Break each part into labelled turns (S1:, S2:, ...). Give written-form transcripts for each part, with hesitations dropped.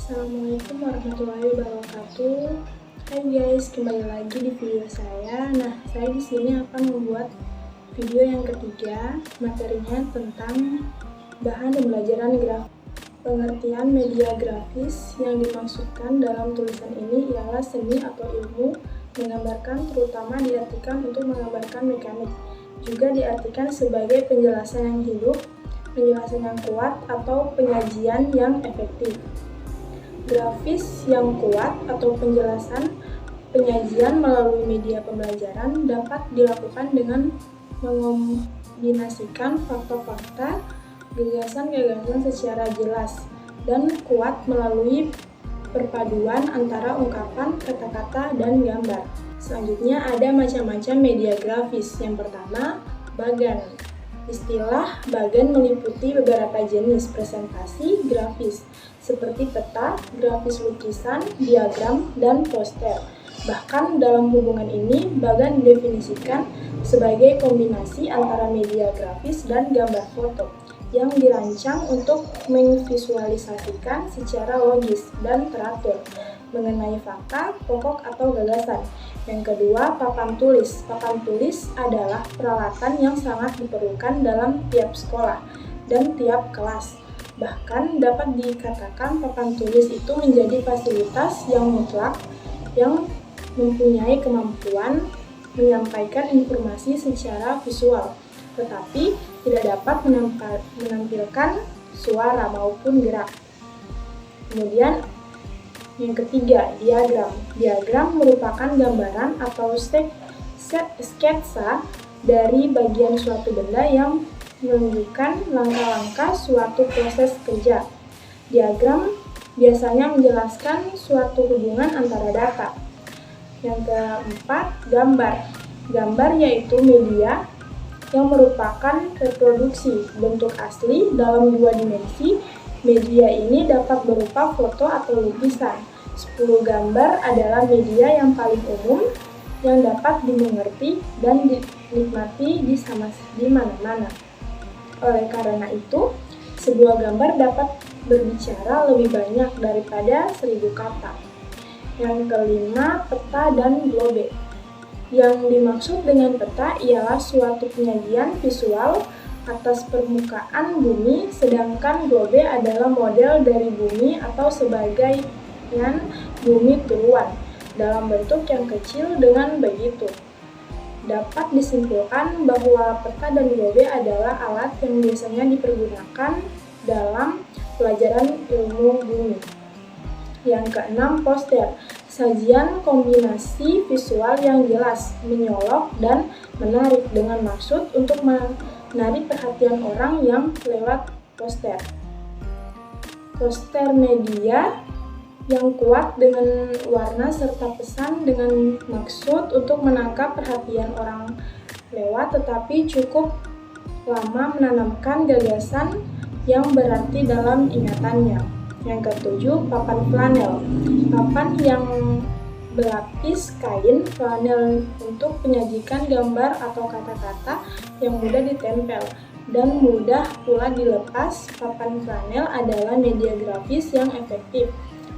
S1: Assalamualaikum warahmatullahi wabarakatuh. Hai guys, kembali lagi di video saya. Saya di sini akan membuat video yang ketiga. Materinya tentang bahan pembelajaran grafis. Pengertian media grafis yang dimaksudkan dalam tulisan ini ialah seni atau ilmu menggambarkan, terutama diartikan untuk menggambarkan mekanik. Juga diartikan sebagai penjelasan yang hidup, penjelasan yang kuat, atau penyajian yang efektif. Grafis yang kuat atau penjelasan penyajian melalui media pembelajaran dapat dilakukan dengan mengombinasikan fakta-fakta, gagasan-gagasan secara jelas dan kuat melalui perpaduan antara ungkapan, kata-kata, dan gambar. Selanjutnya ada macam-macam media grafis. Yang pertama, bagan. Istilah bagan meliputi beberapa jenis presentasi grafis seperti peta, grafis lukisan, diagram, dan poster. Bahkan dalam hubungan ini, bagan didefinisikan sebagai kombinasi antara media grafis dan gambar foto yang dirancang untuk memvisualisasikan secara logis dan teratur mengenai fakta, pokok, atau gagasan. Yang kedua, papan tulis. Papan tulis adalah peralatan yang sangat diperlukan dalam tiap sekolah dan tiap kelas. Bahkan dapat dikatakan papan tulis itu menjadi fasilitas yang mutlak yang mempunyai kemampuan menyampaikan informasi secara visual, tetapi tidak dapat menampilkan suara maupun gerak. Kemudian yang ketiga, diagram. Diagram merupakan gambaran atau sketsa dari bagian suatu benda yang menunjukkan langkah-langkah suatu proses kerja. Diagram biasanya menjelaskan suatu hubungan antara data. Yang keempat, gambar. Gambar yaitu media yang merupakan reproduksi bentuk asli dalam dua dimensi. Media ini dapat berupa foto atau lukisan. 10 gambar adalah media yang paling umum yang dapat dimengerti dan dinikmati di mana-mana. Oleh karena itu, sebuah gambar dapat berbicara lebih banyak daripada 1000 kata. Yang kelima, peta dan globe. Yang dimaksud dengan peta ialah suatu penyajian visual atas permukaan bumi, sedangkan globe adalah model dari bumi atau sebagian bumi turuan dalam bentuk yang kecil. Dengan begitu, dapat disimpulkan bahwa peta dan globe adalah alat yang biasanya dipergunakan dalam pelajaran ilmu bumi. Yang keenam, poster. Sajian kombinasi visual yang jelas, menyolok, dan menarik dengan maksud untuk menarik perhatian orang yang lewat poster. Poster media yang kuat dengan warna serta pesan dengan maksud untuk menangkap perhatian orang lewat, tetapi cukup lama menanamkan gagasan yang berarti dalam ingatannya. Yang ketujuh, papan flanel. Papan yang berlapis kain flanel untuk menyajikan gambar atau kata-kata yang mudah ditempel dan mudah pula dilepas. Papan flanel adalah media grafis yang efektif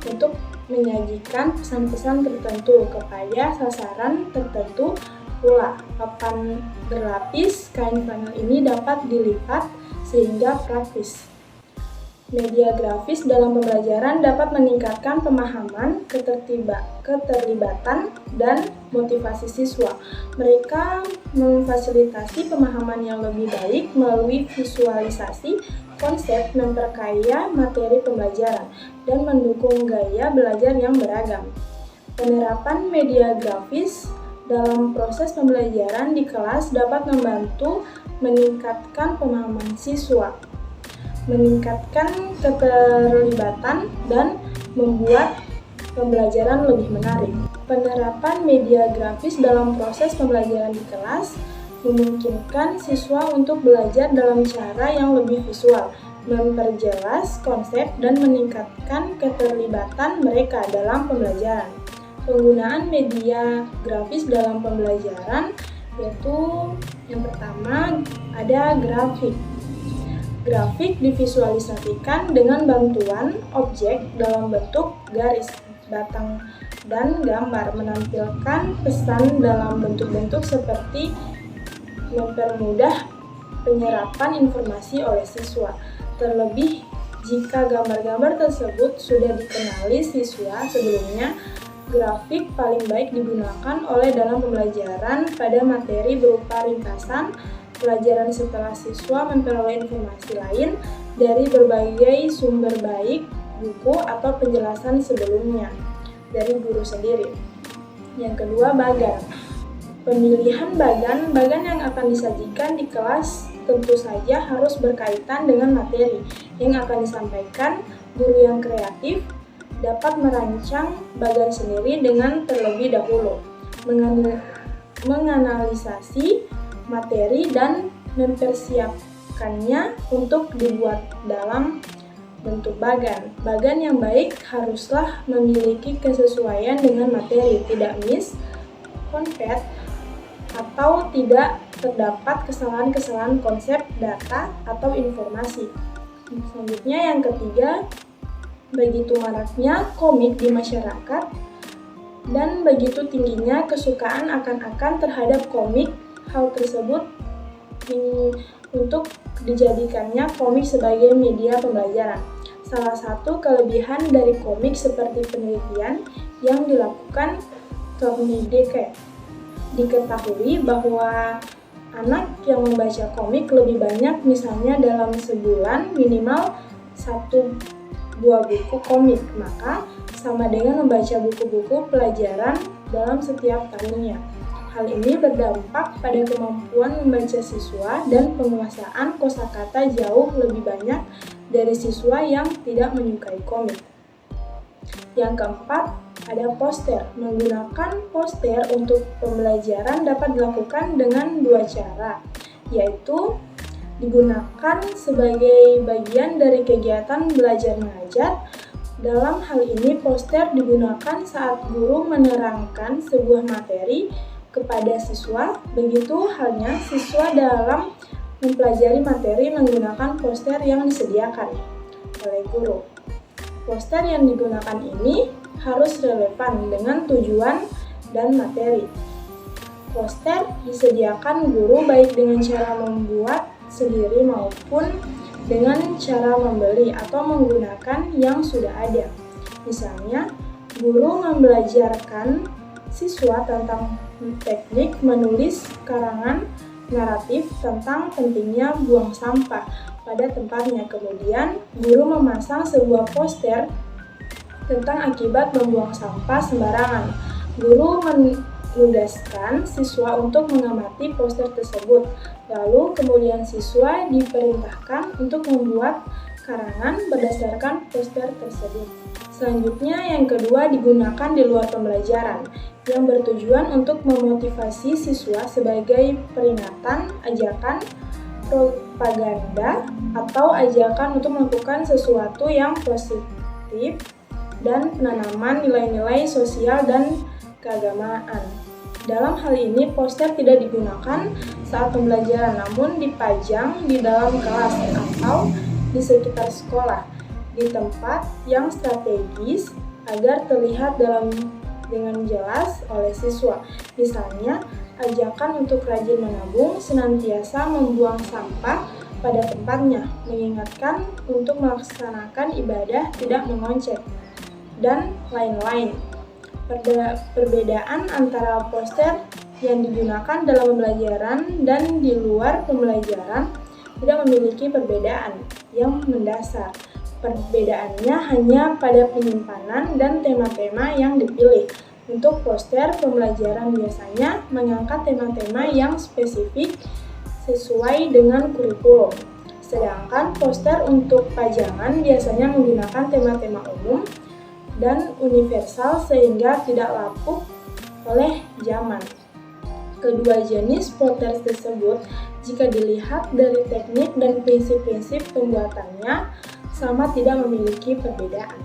S1: untuk menyajikan pesan-pesan tertentu kepada sasaran tertentu pula. Papan berlapis kain flanel ini dapat dilipat sehingga praktis. Media grafis dalam pembelajaran dapat meningkatkan pemahaman, keterlibatan, dan motivasi siswa. Mereka memfasilitasi pemahaman yang lebih baik melalui visualisasi konsep, memperkaya materi pembelajaran, dan mendukung gaya belajar yang beragam. Penerapan media grafis dalam proses pembelajaran di kelas dapat membantu meningkatkan pemahaman siswa, meningkatkan keterlibatan, dan membuat pembelajaran lebih menarik. Penerapan media grafis dalam proses pembelajaran di kelas memungkinkan siswa untuk belajar dalam cara yang lebih visual, memperjelas konsep, dan meningkatkan keterlibatan mereka dalam pembelajaran. Penggunaan media grafis dalam pembelajaran yaitu yang pertama ada grafik. Grafik divisualisasikan dengan bantuan objek dalam bentuk garis, batang, dan gambar, menampilkan pesan dalam bentuk-bentuk seperti mempermudah penyerapan informasi oleh siswa. Terlebih jika gambar-gambar tersebut sudah dikenali siswa sebelumnya, grafik paling baik digunakan oleh dalam pembelajaran pada materi berupa ringkasan pelajaran setelah siswa memperoleh informasi lain dari berbagai sumber baik buku atau penjelasan sebelumnya dari guru sendiri. Yang kedua, bagan. Pemilihan bagan yang akan disajikan di kelas tentu saja harus berkaitan dengan materi yang akan disampaikan. Guru yang kreatif dapat merancang bagan sendiri dengan terlebih dahulu menganalisasi materi dan mempersiapkannya untuk dibuat dalam bentuk bagan. Bagan yang baik haruslah memiliki kesesuaian dengan materi, tidak miss, konfet, atau tidak terdapat kesalahan-kesalahan konsep, data, atau informasi. Selanjutnya yang ketiga, begitu maraknya komik di masyarakat dan begitu tingginya kesukaan akan terhadap komik, hal tersebut untuk dijadikannya komik sebagai media pembelajaran. Salah satu kelebihan dari komik seperti penelitian yang dilakukan Thorndike, diketahui bahwa anak yang membaca komik lebih banyak, misalnya dalam sebulan minimal 1 buah buku komik, maka sama dengan membaca buku-buku pelajaran dalam setiap tahunnya. Hal ini berdampak pada kemampuan membaca siswa dan penguasaan kosakata jauh lebih banyak dari siswa yang tidak menyukai komik. Yang keempat, ada poster. Menggunakan poster untuk pembelajaran dapat dilakukan dengan 2 cara, yaitu digunakan sebagai bagian dari kegiatan belajar mengajar. Dalam hal ini, poster digunakan saat guru menerangkan sebuah materi kepada siswa. Begitu halnya siswa dalam mempelajari materi menggunakan poster yang disediakan oleh guru. Poster yang digunakan ini harus relevan dengan tujuan dan materi. Poster disediakan guru baik dengan cara membuat sendiri maupun dengan cara membeli atau menggunakan yang sudah ada. Misalnya, guru membelajarkan siswa tentang teknik menulis karangan naratif tentang pentingnya buang sampah pada tempatnya. Kemudian, guru memasang sebuah poster tentang akibat membuang sampah sembarangan. Guru menugaskan siswa untuk mengamati poster tersebut. Lalu kemudian siswa diperintahkan untuk membuat karangan berdasarkan poster tersebut. Selanjutnya yang kedua, digunakan di luar pembelajaran yang bertujuan untuk memotivasi siswa sebagai peringatan, ajakan, propaganda, atau ajakan untuk melakukan sesuatu yang positif dan penanaman nilai-nilai sosial dan keagamaan. Dalam hal ini, poster tidak digunakan saat pembelajaran, namun dipajang di dalam kelas atau di sekitar sekolah, di tempat yang strategis agar terlihat dengan jelas oleh siswa. Misalnya, ajakan untuk rajin menabung, senantiasa membuang sampah pada tempatnya, mengingatkan untuk melaksanakan ibadah tidak mengoncek, dan lain-lain. Perbedaan antara poster yang digunakan dalam pembelajaran dan di luar pembelajaran tidak memiliki perbedaan yang mendasar. Perbedaannya hanya pada penyimpanan dan tema-tema yang dipilih. Untuk poster pembelajaran biasanya mengangkat tema-tema yang spesifik sesuai dengan kurikulum. Sedangkan poster untuk pajangan biasanya menggunakan tema-tema umum dan universal sehingga tidak lapuk oleh zaman. Kedua jenis poster tersebut, jika dilihat dari teknik dan prinsip-prinsip pembuatannya, sama tidak memiliki perbedaan.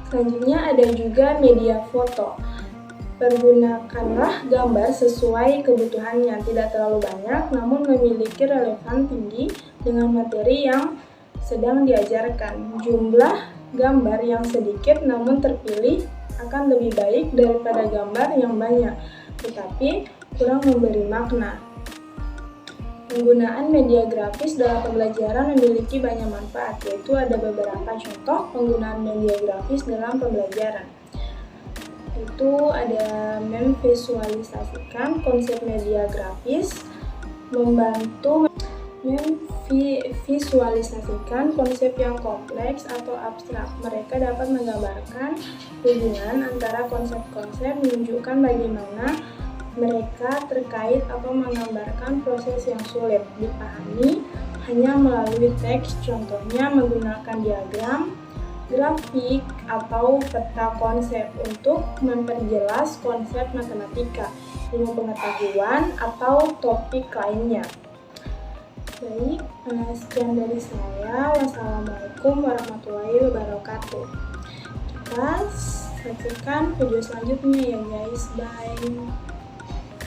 S1: Selanjutnya ada juga media foto. Pergunakanlah gambar sesuai kebutuhannya, tidak terlalu banyak namun memiliki relevan tinggi dengan materi yang sedang diajarkan. Jumlah gambar yang sedikit namun terpilih akan lebih baik daripada gambar yang banyak, tetapi kurang memberi makna. Penggunaan media grafis dalam pembelajaran memiliki banyak manfaat, yaitu ada beberapa contoh penggunaan media grafis dalam pembelajaran. Itu ada memvisualisasikan konsep media grafis, membantu memvisualisasikan konsep yang kompleks atau abstrak. Mereka dapat menggambarkan hubungan antara konsep-konsep, menunjukkan bagaimana mereka terkait atau menggambarkan proses yang sulit dipahami hanya melalui teks, contohnya menggunakan diagram, grafik, atau peta konsep untuk memperjelas konsep matematika, ilmu pengetahuan, atau topik lainnya. Baik, sekian dari saya. Wassalamualaikum warahmatullahi wabarakatuh. Kita saksikan video selanjutnya ya guys. Bye.